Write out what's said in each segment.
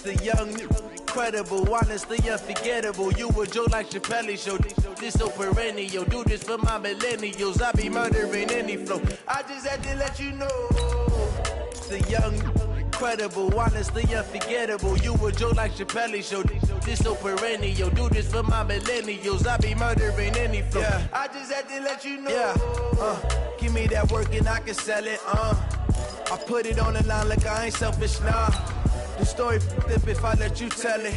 The young, incredible, honestly unforgettable. You a joke like Chappelle Show. This so perennial. Do this for my millennials. I be murdering any flow. I just had to let you know. The young, incredible, honestly unforgettable. You a joke like Chappelle Show. This so perennial. Do this for my millennials. I be murdering any flow. Yeah. I just had to let you know. Yeah. Give me that work and I can sell it. I put it on the line like I ain't selfish, nah. The story flip if I let you tell it.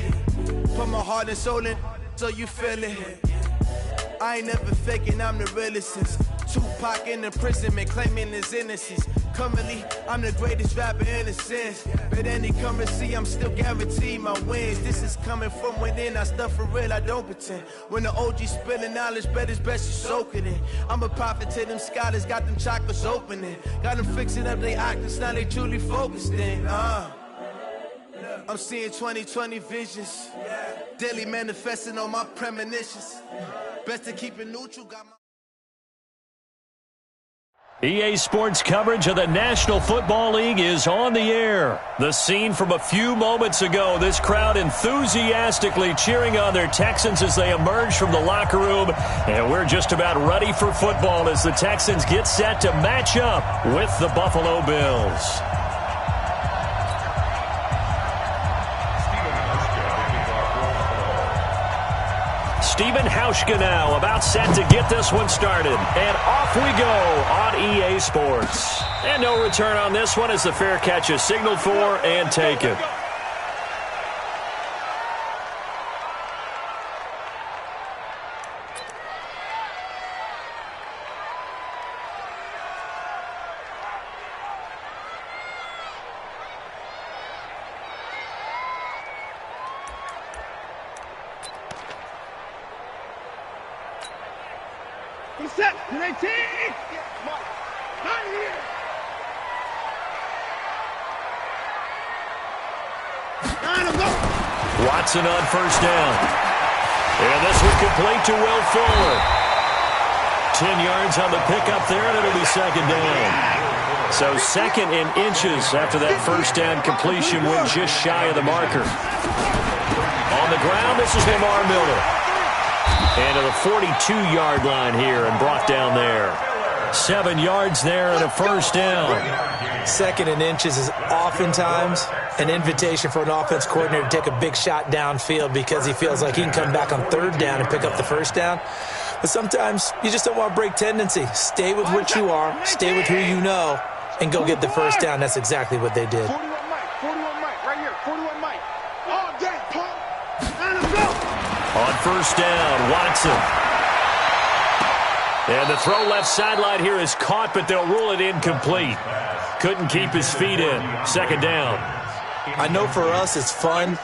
Put my heart and soul in so you feel it. I ain't never faking, I'm the realest since Tupac in imprisonment, claiming his innocence. Currently, I'm the greatest rapper in a sense. But any currency, I'm still guaranteed my wins. This is coming from within, I stuff for real, I don't pretend. When the OG spilling knowledge, bet it's best you soak it in. I'm a prophet to them scholars, got them chakras opening. Got them fixing up their octaves, now they truly focused in. I'm seeing 2020 visions. Daily manifesting on my premonitions. Best to keep it neutral, got my... EA Sports coverage of the National Football League is on the air. The scene from a few moments ago, this crowd enthusiastically cheering on their Texans as they emerge from the locker room. And we're just about ready for football as the Texans get set to match up with the Buffalo Bills. Steven Hauschka now about set to get this one started. And off we go on EA Sports. And no return on this one as the fair catch is signaled for and taken. Set, 19! Not here! Watson on first down. And this one complete to Will Fuller. 10 yards on the pickup there, and it'll be second down. So second in inches after that first down completion went just shy of the marker. On the ground, this is Lamar Miller. And to the 42-yard line here and brought down there. 7 yards there and a first down. Second in inches is oftentimes an invitation for an offense coordinator to take a big shot downfield because he feels like he can come back on third down and pick up the first down. But sometimes you just don't want to break tendency. Stay with what you are, stay with who you know, and go get the first down. That's exactly what they did. 41 Mike, right here, 41 Mike. Oh, dang, pump. And let's go. On first down, Watson. And the throw left sideline here is caught, but they'll rule it incomplete. Couldn't keep his feet in. Second down. I know for us it's fun,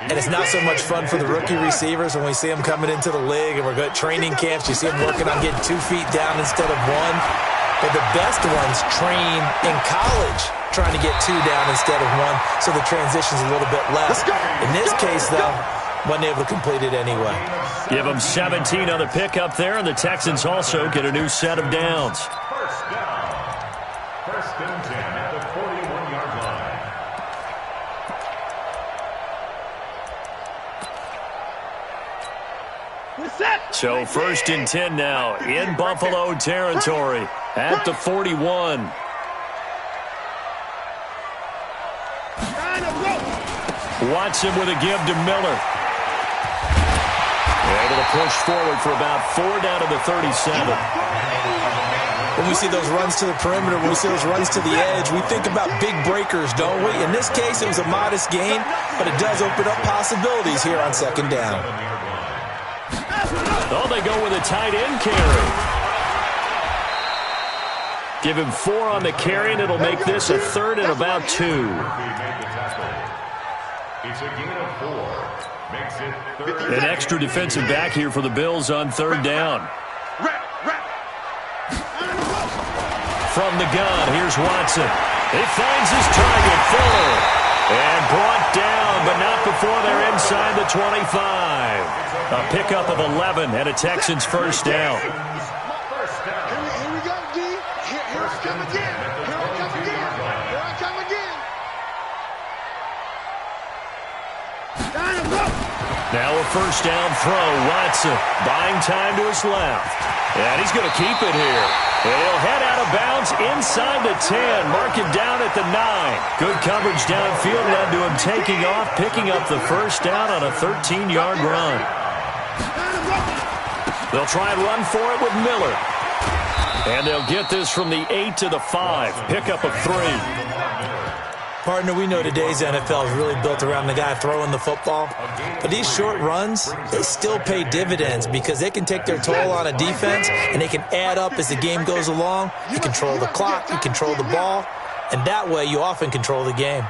and it's not so much fun for the rookie receivers when we see them coming into the league and we're going to training camps. You see them working on getting 2 feet down instead of 1. But the best ones train in college trying to get 2 down instead of 1, so the transition's a little bit less. In this case, though, wasn't able to complete it anyway. Give them 17 on the pickup there, and the Texans also get a new set of downs. First down. First and 10 at the 41-yard line. So first and 10 now in Buffalo territory at the 41. Watson with a give to Miller. Able to push forward for about 4 down to the 37. When we see those runs to the perimeter, when we see those runs to the edge, we think about big breakers, don't we? In this case, it was a modest gain, but it does open up possibilities here on second down. Oh, they go with a tight end carry. Give him 4 on the carry, and it'll make this a third and about 2. It's a gain of 4. Makes it third. An extra defensive back here for the Bills on third down. From the gun, here's Watson. He finds his target, Fuller. And brought down, but not before they're inside the 25. A pickup of 11 and a Texans first down. Here we go, D. Here I come again. Here I come again. Here I come again. Now a first down throw. Watson buying time to his left. And he's going to keep it here. And he'll head out of bounds inside the 10. Mark him down at the 9. Good coverage downfield led to him taking off, picking up the first down on a 13-yard run. They'll try and run for it with Miller. And they'll get this from the 8 to the 5. Pickup of 3. Partner, we know today's NFL is really built around the guy throwing the football. But these short runs, they still pay dividends because they can take their toll on a defense and they can add up as the game goes along. You control the clock, you control the ball, and that way you often control the game.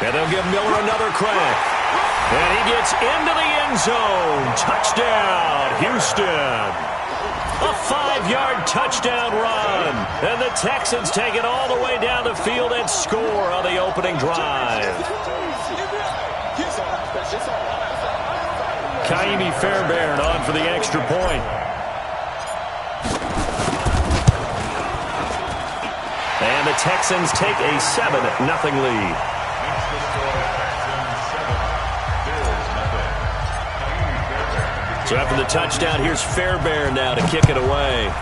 And they'll give Miller another crack. And he gets into the end zone. Touchdown, Houston. A 5-yard touchdown run. And the Texans take it all the way down the field and score on the opening drive. Kaimi Fairbairn on for the extra point. And the Texans take a 7-0 lead. So after the touchdown, here's Fairbairn now to kick it away.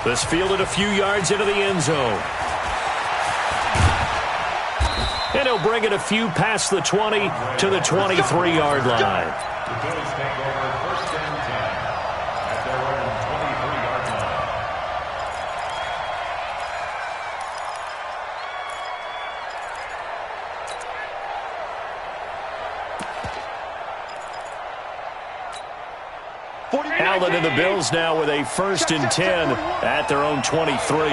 This fielded a few yards into the end zone. And he'll bring it a few past the 20 to the 23-yard line. The Bills take over first and 10 at their own 23-yard line. Allen and the Bills now with a first and 10 at their own 23.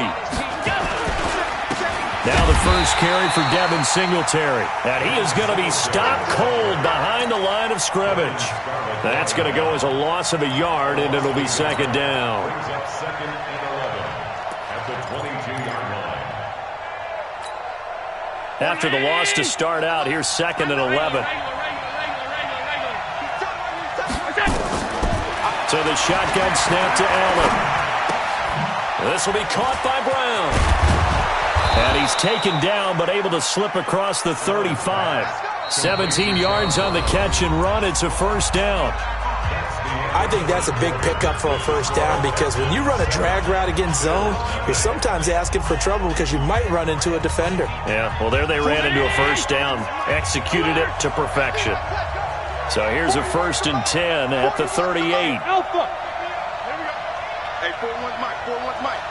Now the first carry for Devin Singletary. And he is going to be stopped cold behind the line of scrimmage. That's going to go as a loss of a yard, and it'll be second down. Brings up second and 11 at the 22-yard line. After the loss to start out, here's second and 11. So the shotgun snap to Allen. This will be caught by Brown. And he's taken down but able to slip across the 35. 17 yards on the catch and run. It's a first down. I think that's a big pickup for a first down because when you run a drag route against zone, you're sometimes asking for trouble because you might run into a defender. Yeah, well, there they ran into a first down. Executed it to perfection. So here's a first and 10 at the 38. Alpha. Here we go. Hey, 4-1 Mike. 4-1 Mike.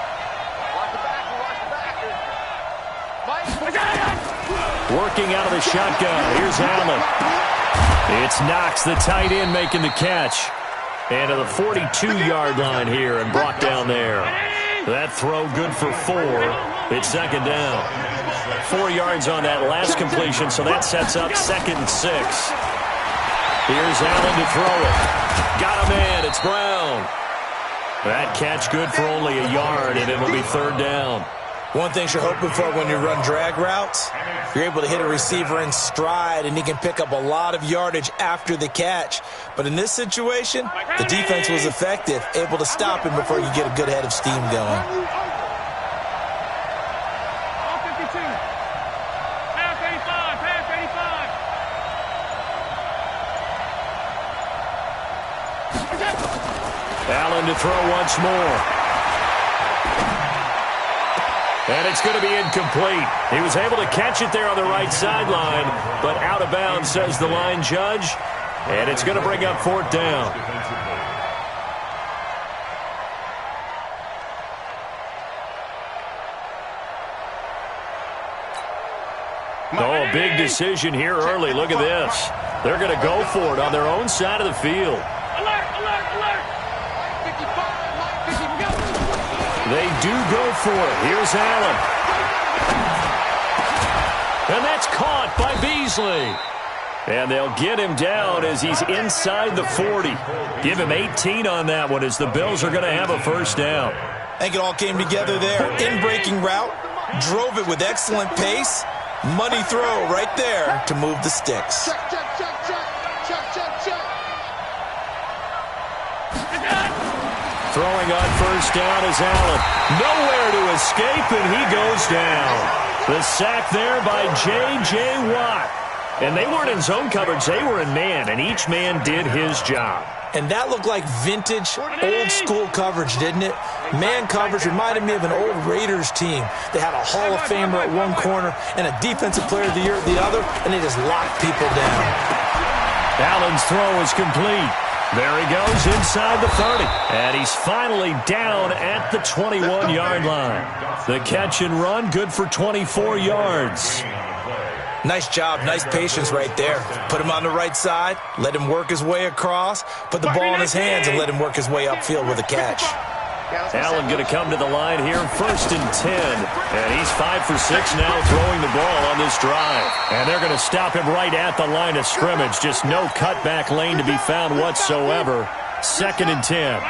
Watch the back. Mike. Working out of the shotgun. Here's Allen. It's Knox, the tight end, making the catch. And to the 42-yard line here and brought down there. That throw good for 4. It's second down. 4 yards on that last completion, so that sets up second and 6. Here's Allen to throw it. Got a man. It's Brown. That catch good for only a yard, and it'll be third down. One thing you're hoping for when you run drag routes, you're able to hit a receiver in stride, and he can pick up a lot of yardage after the catch. But in this situation, the defense was effective, able to stop him before you get a good head of steam going. Allen to throw once more. And it's going to be incomplete. He was able to catch it there on the right sideline, but out of bounds, says the line judge. And it's going to bring up fourth down. Oh, a big decision here early. Look at this. They're going to go for it on their own side of the field. They do go for it. Here's Allen. And that's caught by Beasley. And they'll get him down as he's inside the 40. Give him 18 on that one as the Bills are going to have a first down. I think it all came together there. In-breaking route. Drove it with excellent pace. Money throw right there to move the sticks. Throwing on first down is Allen. Nowhere to escape, and he goes down. The sack there by J.J. Watt. And they weren't in zone coverage. They were in man, and each man did his job. And that looked like vintage, old-school coverage, didn't it? Man coverage reminded me of an old Raiders team. They had a Hall of Famer at one corner and a Defensive Player of the Year at the other, and they just locked people down. Allen's throw is complete. There he goes inside the 30. And he's finally down at the 21-yard line. The catch and run, good for 24 yards. Nice job, nice patience right there. Put him on the right side, let him work his way across, put the ball in his hands, and let him work his way upfield with a catch. Allen going to come to the line here, 1st and 10. And he's 5 for 6 now throwing the ball on this drive. And they're going to stop him right at the line of scrimmage. Just no cutback lane to be found whatsoever. 2nd and 10.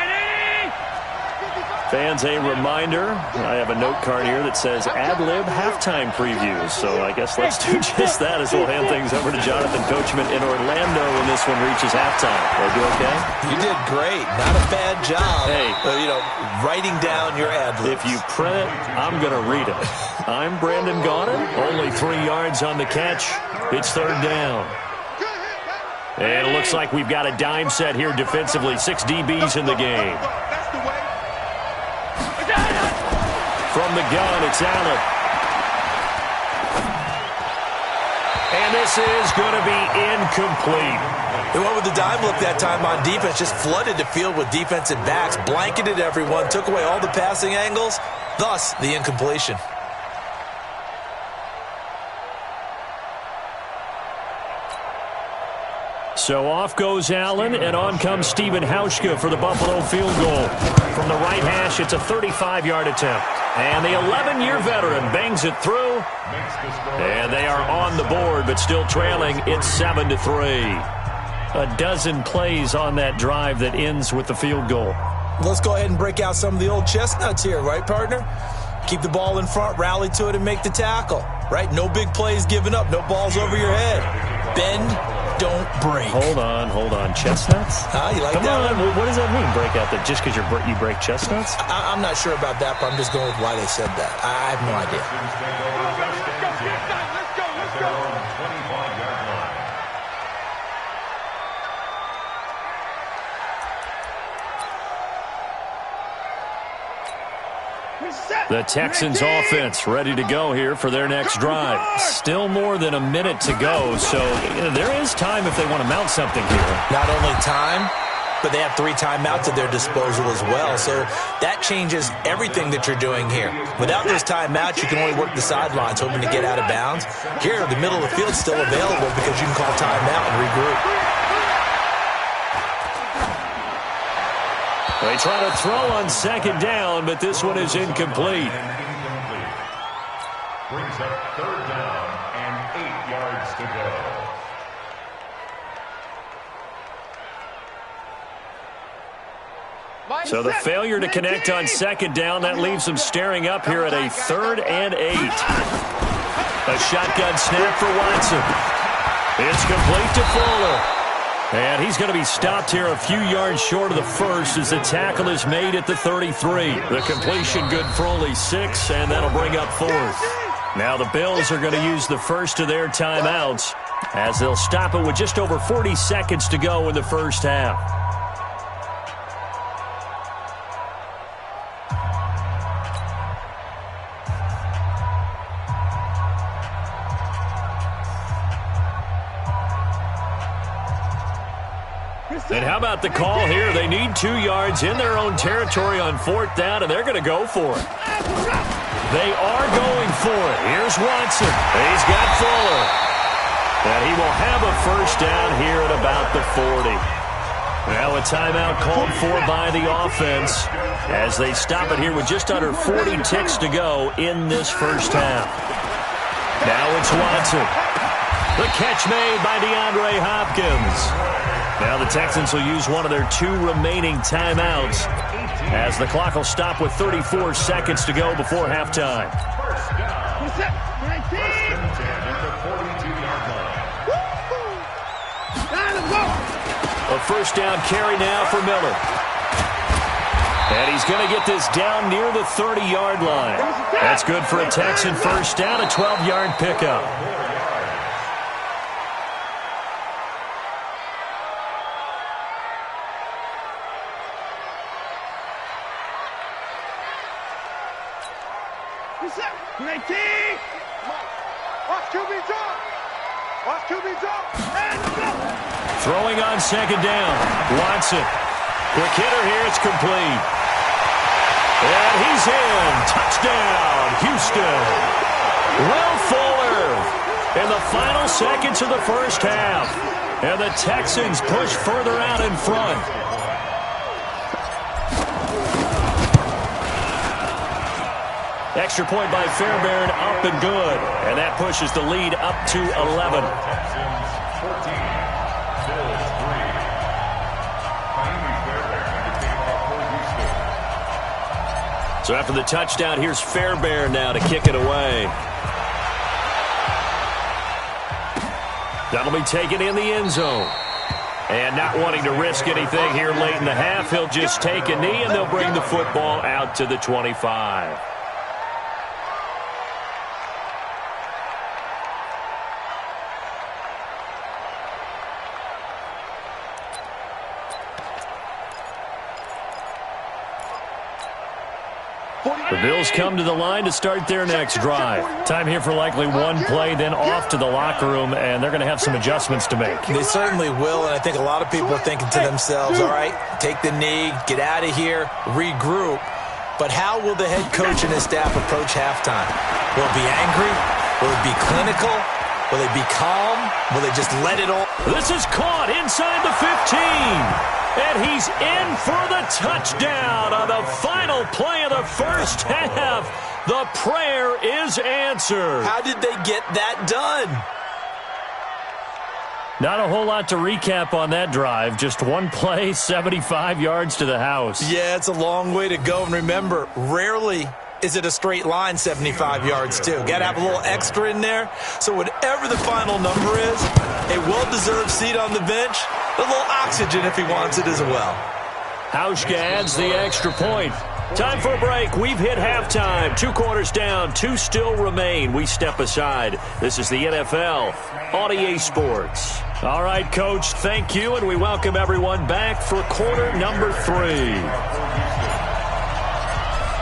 Fans, a reminder, I have a note card here that says ad-lib halftime previews. So I guess let's do just that as we'll hand things over to Jonathan Coachman in Orlando when this one reaches halftime. Did I do okay? You did great. Not a bad job. Hey. Writing down your ad-libs. If you print it, I'm going to read it. I'm Brandon Gaudin. Only 3 yards on the catch. It's 3rd down. And it looks like we've got a dime set here defensively. 6 DBs in the game. From the gun, it's Allen. And this is going to be incomplete. They went with the dime look that time on defense, just flooded the field with defensive backs, blanketed everyone, took away all the passing angles, thus the incompletion. So off goes Allen, and on comes Stephen Hauschka for the Buffalo field goal. From the right hash, it's a 35-yard attempt. And the 11-year veteran bangs it through. And they are on the board, but still trailing. It's 7-3. A dozen plays on that drive that ends with the field goal. Let's go ahead and break out some of the old chestnuts here, right, partner? Keep the ball in front, rally to it, and make the tackle, right? No big plays given up, no balls over your head. Bend, don't break. Hold on. Chestnuts? You like Come that on. one? What does that mean, break out? That just because you break chestnuts? I'm not sure about that, but I'm just going with why they said that. I have no idea. Let's go. 25-yard line. The Texans offense ready to go here for their next drive. Still more than a minute to go, so there is time if they want to mount something here. Not only time, but they have 3 timeouts at their disposal as well, so that changes everything that you're doing here. Without those timeouts, you can only work the sidelines, hoping to get out of bounds. Here, the middle of the field's still available because you can call timeout and regroup. They try to throw on 2nd down, but this one is incomplete. Brings up 3rd down and 8 yards to go. So the failure to connect on 2nd down, that leaves them staring up here at a 3rd and 8. A shotgun snap for Watson. It's complete to Fuller. And he's going to be stopped here a few yards short of the first as the tackle is made at the 33. The completion good for only 6, and that'll bring up 4th. Now the Bills are going to use the first of their timeouts as they'll stop it with just over 40 seconds to go in the first half. And how about the call here? They need 2 yards in their own territory on 4th down, and they're going to go for it. They are going for it. Here's Watson. He's got Fuller. And he will have a first down here at about the 40. Now a timeout called for by the offense as they stop it here with just under 40 ticks to go in this first half. Now it's Watson. The catch made by DeAndre Hopkins. Now the Texans will use one of their 2 remaining timeouts as the clock will stop with 34 seconds to go before halftime. First down. First and 10 at the 42-yard line. A first down carry now for Miller. And he's going to get this down near the 30-yard line. That's good for a Texan first down, a 12-yard pickup. Throwing on second down. Watson. Quick hitter here. It's complete. And he's in. Touchdown, Houston. Will Fuller in the final seconds of the first half. And the Texans push further out in front. Extra point by Fairbairn, up and good. And that pushes the lead up to 11. So after the touchdown, here's Fairbairn now to kick it away. That'll be taken in the end zone. And not wanting to risk anything here late in the half, he'll just take a knee and they'll bring the football out to the 25. The Bills come to the line to start their next drive. Time here for likely one play, then off to the locker room, and they're going to have some adjustments to make. They certainly will, and I think a lot of people are thinking to themselves, all right, take the knee, get out of here, regroup. But how will the head coach and his staff approach halftime? Will it be angry? Will it be clinical? Will they be calm? Will they just let it all? This is caught inside the 15. And he's in for the touchdown on the final play of the first half. The prayer is answered. How did they get that done? Not a whole lot to recap on that drive. Just one play, 75 yards to the house. Yeah, it's a long way to go. And remember, rarely is it a straight line 75 yards, too. Got to have a little extra in there. So whatever the final number is, a well-deserved seat on the bench, a little oxygen if he wants it as well. Hauschka adds the extra point. Time for a break. We've hit halftime. 2 quarters down. 2 still remain. We step aside. This is the NFL on EA Sports. All right, Coach, thank you, and we welcome everyone back for quarter number 3.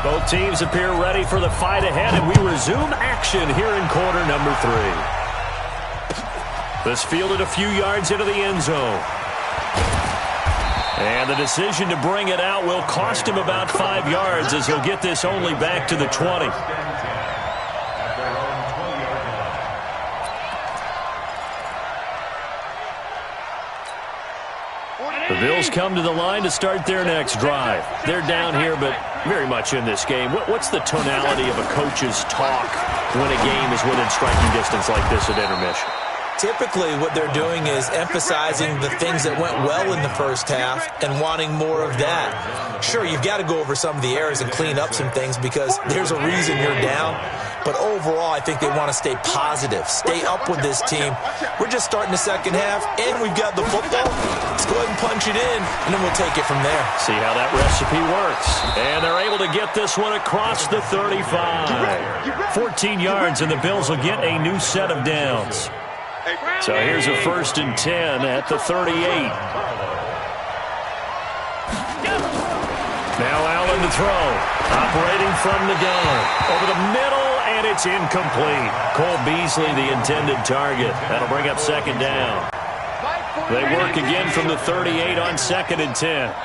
Both teams appear ready for the fight ahead, and we resume action here in quarter number 3. This fielded a few yards into the end zone. And the decision to bring it out will cost him about 5 yards as he'll get this only back to the 20. The Bills come to the line to start their next drive. They're down here, but very much in this game. What's the tonality of a coach's talk when a game is within striking distance like this at intermission? Typically, what they're doing is emphasizing the things that went well in the first half and wanting more of that. Sure, you've got to go over some of the errors and clean up some things because there's a reason you're down. But overall, I think they want to stay positive, stay up with this team. We're just starting the second half, and we've got the football. Let's go ahead and punch it in, and then we'll take it from there. See how that recipe works. And they're able to get this one across the 35. 14 yards, and the Bills will get a new set of downs. So here's a 1st and 10 at the 38. Now Allen to throw. Operating from the gun. Over the middle, and it's incomplete. Cole Beasley, the intended target. That'll bring up 2nd down. They work again from the 38 on 2nd and 10.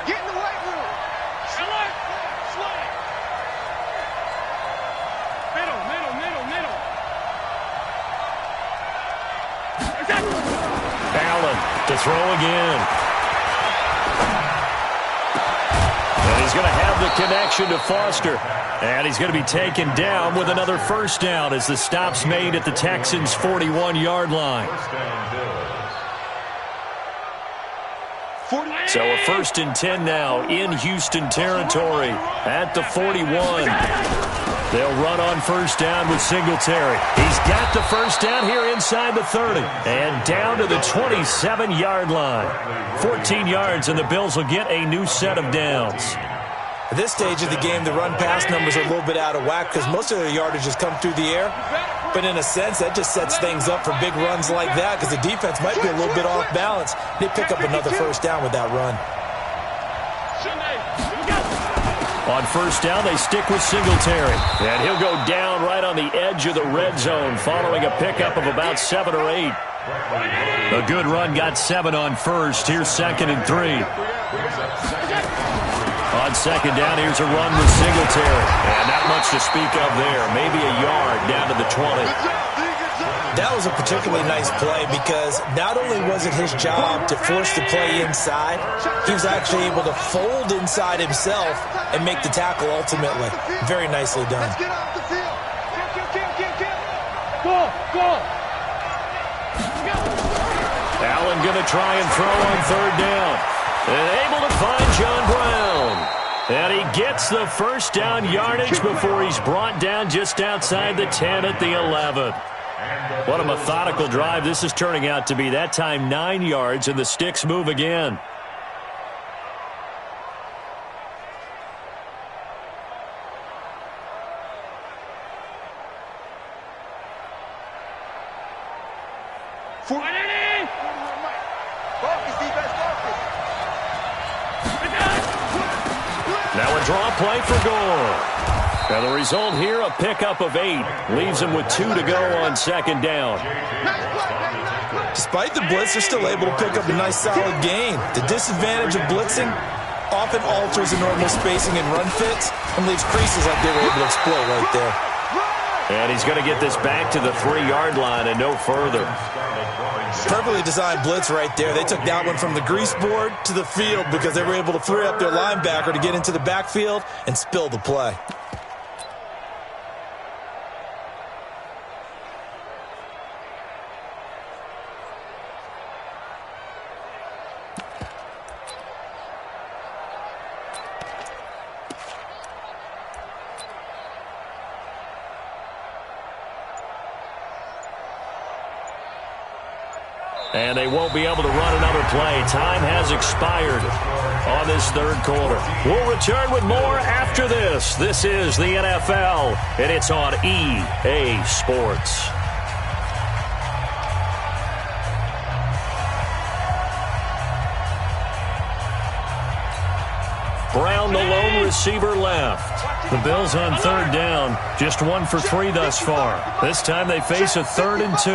To throw again. And he's going to have the connection to Foster. And he's going to be taken down with another 1st down as the stop's made at the Texans' 41-yard line. So a 1st and 10 now in Houston territory at the 41. They'll run on 1st down with Singletary. He's got the 1st down here inside the 30. And down to the 27-yard line. 14 yards, and the Bills will get a new set of downs. At this stage of the game, the run-pass numbers are a little bit out of whack because most of their yardage has come through the air. But in a sense, that just sets things up for big runs like that because the defense might be a little bit off balance. They pick up another first down with that run. On first down, they stick with Singletary. And he'll go down right on the edge of the red zone following a pickup of about 7 or 8. A good run got 7 on first. Here's 2nd and 3. On second down, here's a run with Singletary. And not much to speak of there. Maybe a yard down to the 20. That was a particularly nice play because not only was it his job to force the play inside, he was actually able to fold inside himself and make the tackle ultimately. Very nicely done. Allen going to try and throw on third down. And able to find John Brown. And he gets the first down yardage before he's brought down just outside the 10 at the 11. What a methodical drive this is turning out to be. That time 9 yards, and the sticks move again. Now a draw play for Gore. And the result here, a pickup of 8. Leaves him with 2 to go on second down. Despite the blitz, they're still able to pick up a nice solid gain. The disadvantage of blitzing often alters the normal spacing and run fits and leaves creases like they were able to exploit right there. And he's going to get this back to the 3-yard line and no further. Perfectly designed blitz right there. They took that one from the grease board to the field because they were able to free up their linebacker to get into the backfield and spill the play. And they won't be able to run another play. Time has expired on this third quarter. We'll return with more after this. This is the NFL, and it's on EA Sports. Brown, the lone receiver, left. The Bills on third down, just 1 for 3 thus far. This time they face a 3rd and 2.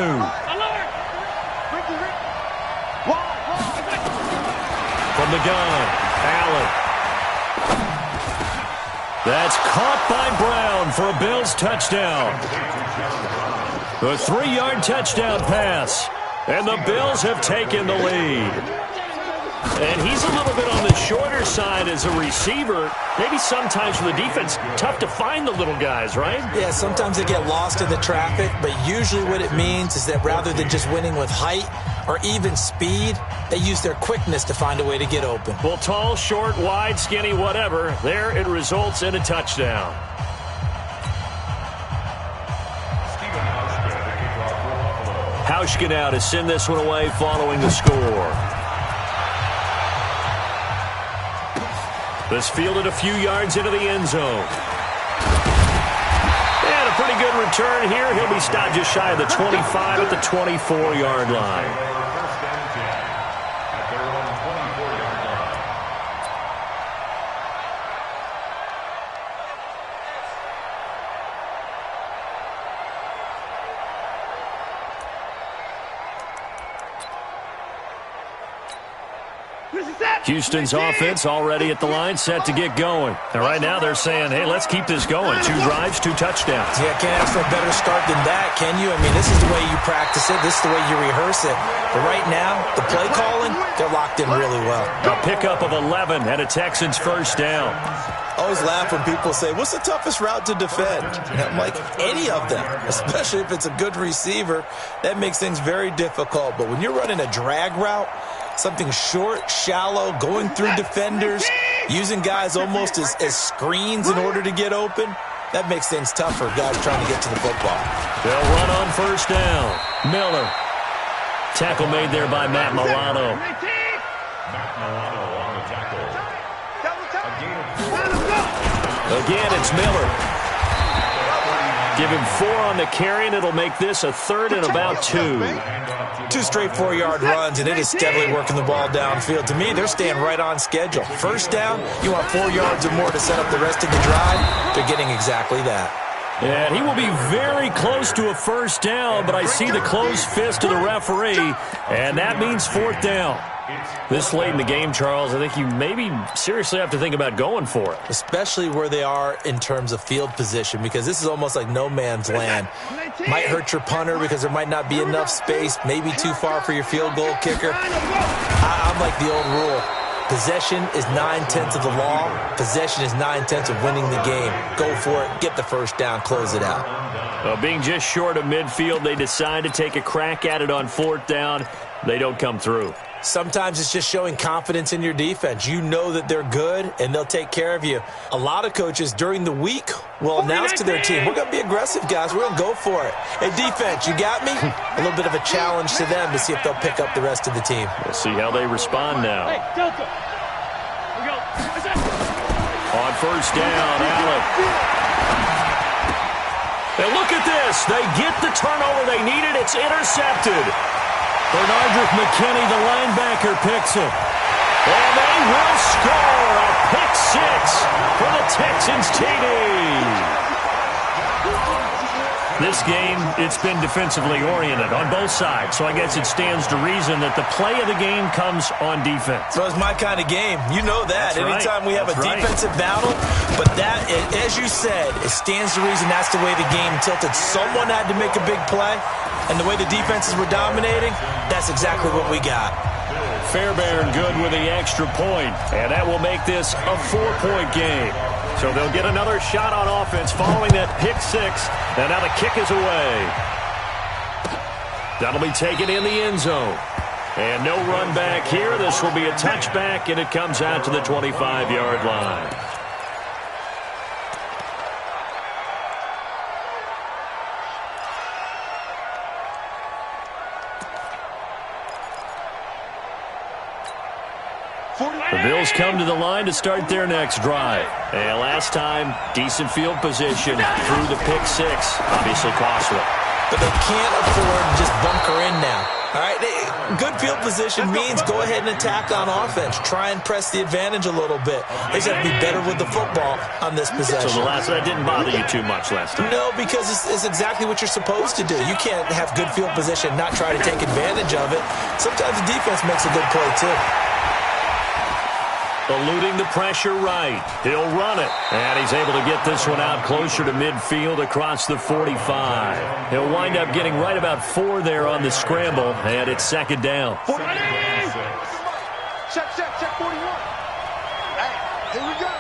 From the gun, Allen. That's caught by Brown for a Bills touchdown. A 3-yard touchdown pass. And the Bills have taken the lead. And he's a little bit on the shorter side as a receiver. Maybe sometimes for the defense, tough to find the little guys, right? Yeah, sometimes they get lost in the traffic, but usually what it means is that rather than just winning with height or even speed, they use their quickness to find a way to get open. Well, tall, short, wide, skinny, whatever, there it results in a touchdown. Hauschka now to send this one away following the score. This fielded a few yards into the end zone. And a pretty good return here. He'll be stopped just shy of the 25 at the 24-yard line. Houston's offense already at the line, set to get going. And right now they're saying, hey, let's keep this going. 2 drives, 2 touchdowns. Yeah, can't ask for a better start than that, can you? I mean, this is the way you practice it. This is the way you rehearse it. But right now, the play calling, they're locked in really well. A pickup of 11 and a Texans first down. I always laugh when people say, what's the toughest route to defend? And I'm like, any of them, especially if it's a good receiver. That makes things very difficult. But when you're running a drag route, something short, shallow, going through defenders, using guys almost as screens in order to get open, that makes things tough for guys trying to get to the football. They'll run on first down. Miller. Tackle made there by Matt Milano. Matt Milano on the tackle. Again, it's Miller. Give him 4 on the carry, and it'll make this a 3rd and about 2. 2 straight 4-yard runs, and it is steadily working the ball downfield. To me, they're staying right on schedule. First down, you want 4 yards or more to set up the rest of the drive. They're getting exactly that. And he will be very close to a first down, but I see the closed fist of the referee, and that means 4th down. This late in the game, Charles, I think you maybe seriously have to think about going for it. Especially where they are in terms of field position, because this is almost like no man's land. Might hurt your punter because there might not be enough space, maybe too far for your field goal kicker. I'm like the old rule. Possession is 9/10 of the law. Possession is 9/10 of winning the game. Go for it. Get the first down. Close it out. Well, being just short of midfield, they decide to take a crack at it on 4th down. They don't come through. Sometimes it's just showing confidence in your defense. You know that they're good, and they'll take care of you. A lot of coaches during the week will announce to their team, we're going to be aggressive, guys. We're going to go for it. Hey, defense, you got me? A little bit of a challenge to them to see if they'll pick up the rest of the team. We'll see how they respond now. Hey, Delta. We go. On first down, Allen. And look at this. They get the turnover they needed. It's intercepted. Bernardrick McKinney, the linebacker, picks it. And they will score a pick 6 for the Texans TD. This game, it's been defensively oriented on both sides, so I guess it stands to reason that the play of the game comes on defense. So it's my kind of game. You know that. That's Anytime we have That's a defensive battle, but that, as you said, it stands to reason that's the way the game tilted. Someone had to make a big play, and the way the defenses were dominating, that's exactly what we got. Fairbairn good with the extra point, and that will make this a 4-point game. So they'll get another shot on offense following that pick 6, and now the kick is away. That'll be taken in the end zone. And no run back here. This will be a touchback, and it comes out to the 25-yard line. The Bills come to the line to start their next drive. And last time, decent field position through the pick 6. Obviously costly. But they can't afford to just bunker in now. All right, good field position means go ahead and attack on offense. Try and press the advantage a little bit. They just have to be better with the football on this possession. So that didn't bother you too much last time? No, because it's exactly what you're supposed to do. You can't have good field position and not try to take advantage of it. Sometimes the defense makes a good play, too. Eluding the pressure right. He'll run it. And he's able to get this one out closer to midfield across the 45. He'll wind up getting right about 4 there on the scramble, and it's 2nd down. Check 41. Hey, here we go.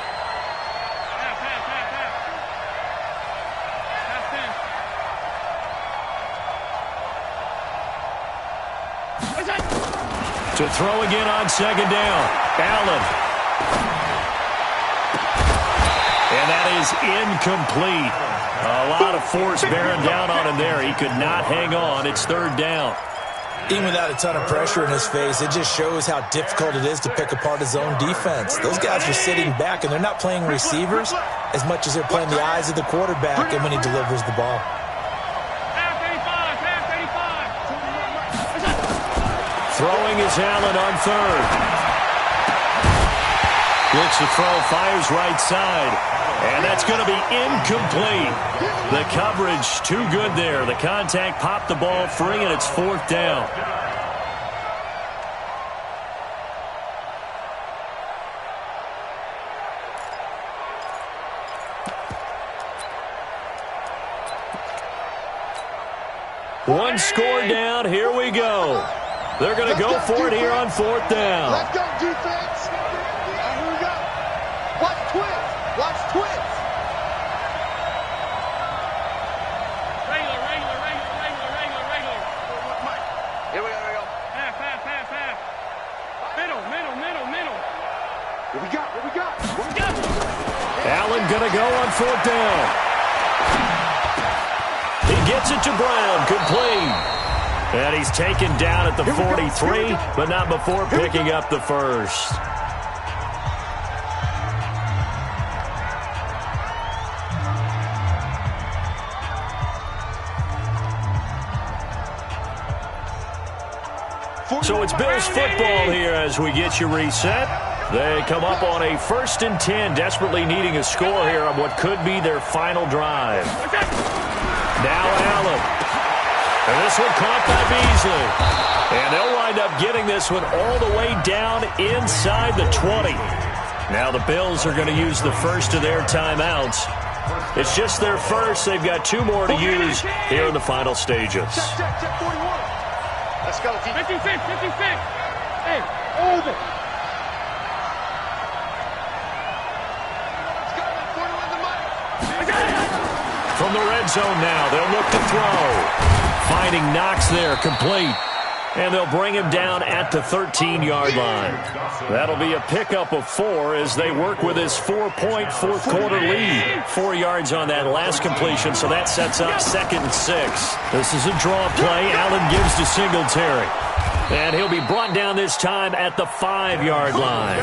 To throw again on 2nd down. Allen. And that is incomplete. A lot of force bearing down on him there. He could not hang on. It's 3rd down. Even without a ton of pressure in his face, it just shows how difficult it is to pick apart his own defense. Those guys are sitting back, and they're not playing receivers as much as they're playing the eyes of the quarterback and when he delivers the ball. Throwing is Allen on 3rd. Looks to throw, fires right side. And that's going to be incomplete. The coverage too good there. The contact popped the ball free, and it's 4th down. One score down. Here we go. They're going to go for it here on 4th down. Let's go, defense. Here we go. Watch twins. Watch twins. Regular. Here we go. Half. Middle. What we got? Allen going to go on 4th down. He gets it to Brown, complete. And he's taken down at the 43, but not before picking up the first. So it's Bills football here as we get you reset. They come up on a 1st and 10, desperately needing a score here on what could be their final drive. Now Allen. And this one caught by Beasley. And they'll wind up getting this one all the way down inside the 20. Now the Bills are going to use the first of their timeouts. It's just their first. They've got 2 more to use here in the final stages. Check 41. Let's go, G. 56, 56. Hey, over. Let's go, 41 the mic. From the red zone now, they'll look to throw. Finding Knox there, complete. And they'll bring him down at the 13-yard line. That'll be a pickup of 4 as they work with his 4-point fourth-quarter lead. 4 yards on that last completion, so that sets up 2nd and 6. This is a draw play. Allen gives to Singletary. And he'll be brought down this time at the 5-yard line.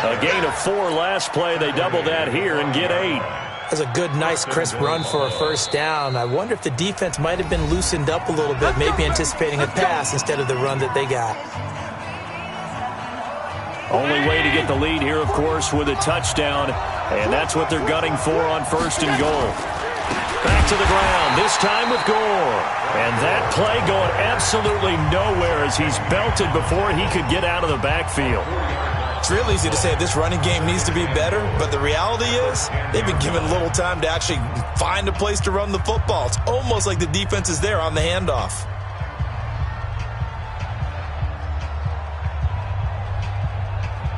A gain of 4 last play. They double that here and get 8. That's a good, nice, crisp run for a first down. I wonder if the defense might have been loosened up a little bit, maybe anticipating a pass instead of the run that they got. Only way to get the lead here, of course, with a touchdown, and that's what they're gunning for on 1st and goal. Back to the ground, this time with Gore. And that play going absolutely nowhere as he's belted before he could get out of the backfield. It's real easy to say this running game needs to be better, but the reality is they've been given little time to actually find a place to run the football. It's almost like the defense is there on the handoff.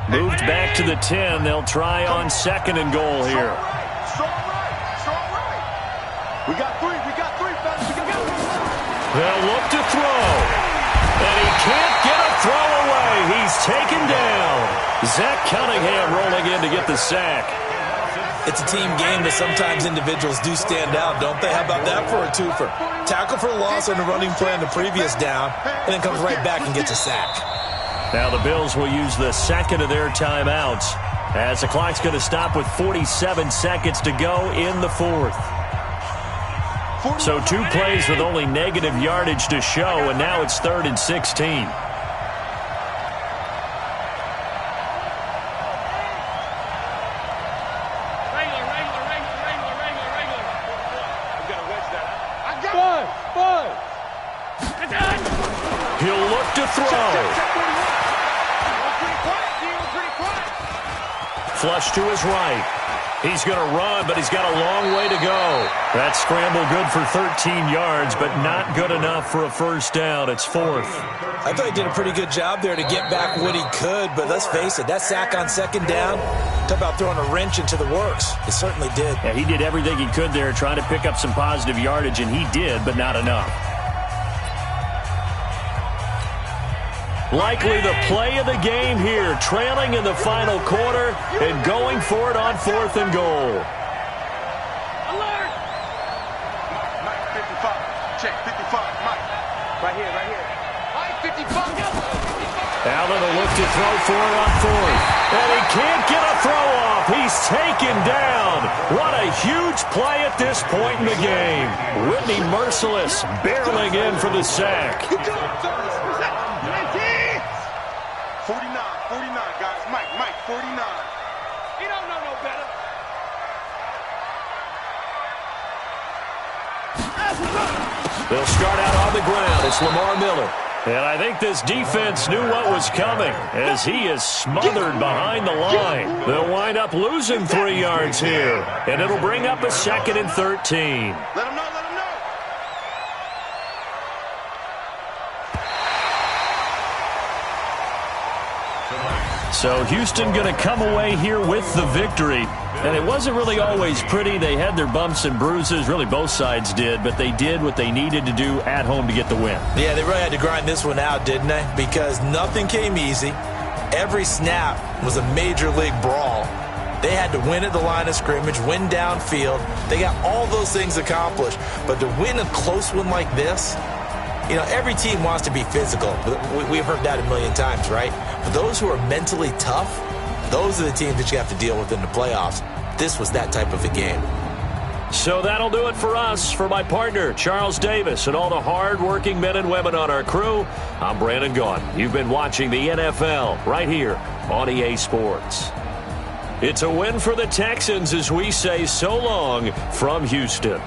Moved back to the 10. They'll try on 2nd and goal here. It's all right. We got 3, fellas. We got 3. They'll look to throw. And he can't get a throw away. He's taken down. Zach Cunningham rolling in to get the sack. It's a team game, but sometimes individuals do stand out, don't they? How about that for a twofer? Tackle for loss on the running play on the previous down, and then comes right back and gets a sack. Now the Bills will use the 2nd of their timeouts as the clock's going to stop with 47 seconds to go in the 4th. So 2 plays with only negative yardage to show, and now it's 3rd and 16. He'll look to throw. Flush to his right. He's going to run, but he's got a long way to go. That scramble good for 13 yards, but not good enough for a first down. It's 4th. I thought he did a pretty good job there to get back what he could, but let's face it, that sack on 2nd down, talk about throwing a wrench into the works. It certainly did. Yeah, he did everything he could there trying to pick up some positive yardage, and he did, but not enough. Likely the play of the game here, trailing in the final quarter and going for it on 4th and goal. Alert! Mike, 55. Check, 55. Mike. Right here. Mike, 55. Allen will look to throw for it on 4th. And he can't get a throw off. He's taken down. What a huge play at this point in the game. Whitney Merciless barreling in for the sack. 49, guys. Mike, 49. You don't know no better. They'll start out on the ground. It's Lamar Miller. And I think this defense knew what was coming as he is smothered behind the line. They'll wind up losing 3 yards here. And it'll bring up a 2nd and 13. Let him know. So Houston going to come away here with the victory. And it wasn't really always pretty. They had their bumps and bruises. Really, both sides did. But they did what they needed to do at home to get the win. Yeah, they really had to grind this one out, didn't they? Because nothing came easy. Every snap was a major league brawl. They had to win at the line of scrimmage, win downfield. They got all those things accomplished. But to win a close one like this, you know, every team wants to be physical. We've heard that a million times, right? But those who are mentally tough, those are the teams that you have to deal with in the playoffs. This was that type of a game. So that'll do it for us. For my partner, Charles Davis, and all the hard-working men and women on our crew, I'm Brandon Gaudin. You've been watching the NFL right here on EA Sports. It's a win for the Texans as we say so long from Houston.